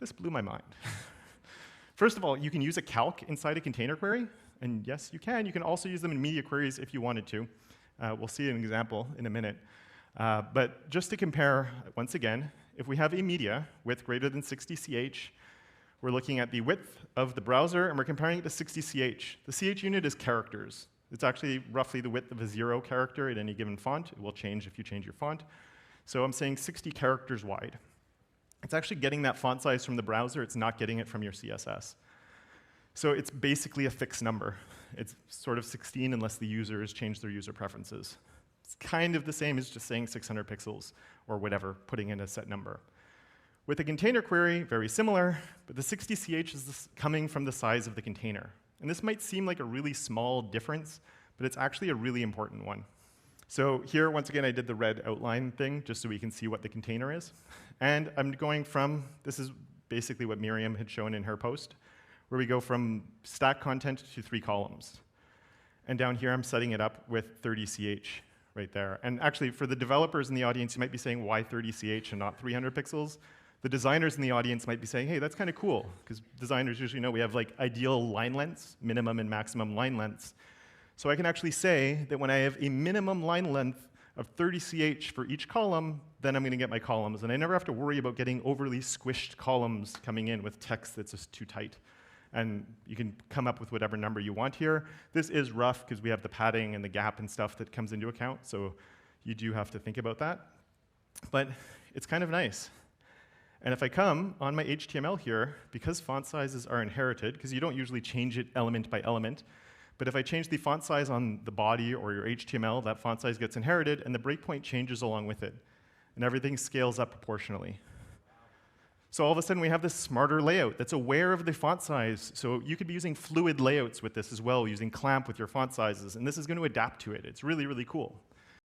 This blew my mind. First of all, you can use a calc inside a container query, and yes, you can. You can also use them in media queries if you wanted to. We'll see an example in a minute. But just to compare, once again, if we have a media width greater than 60 ch, we're looking at the width of the browser, and we're comparing it to 60 ch. The ch unit is characters. It's actually roughly the width of a 0 character at any given font. It will change if you change your font. So I'm saying 60 characters wide. It's actually getting that font size from the browser. It's not getting it from your CSS. So it's basically a fixed number. It's sort of 16 unless the user has changed their user preferences. It's kind of the same as just saying 600 pixels or whatever, putting in a set number. With a container query, very similar, but the 60 ch is coming from the size of the container. And this might seem like a really small difference, but it's actually a really important one. So here, once again, I did the red outline thing just so we can see what the container is. And I'm going from, this is basically what Miriam had shown in her post, where we go from stack content to 3 columns. And down here, I'm setting it up with 30 ch right there. And actually, for the developers in the audience, you might be saying, why 30 ch and not 300 pixels? The designers in the audience might be saying, hey, that's kind of cool, because designers usually know we have like ideal line lengths, minimum and maximum line lengths. So I can actually say that when I have a minimum line length of 30 ch for each column, then I'm going to get my columns. And I never have to worry about getting overly squished columns coming in with text that's just too tight. And you can come up with whatever number you want here. This is rough because we have the padding and the gap and stuff that comes into account, so you do have to think about that. But it's kind of nice. And if I come on my HTML here, because font sizes are inherited, because you don't usually change it element by element, but if I change the font size on the body or your HTML, that font size gets inherited, and the breakpoint changes along with it. And everything scales up proportionally. So all of a sudden, we have this smarter layout that's aware of the font size. So you could be using fluid layouts with this as well, using clamp with your font sizes, and this is going to adapt to it. It's really, really cool.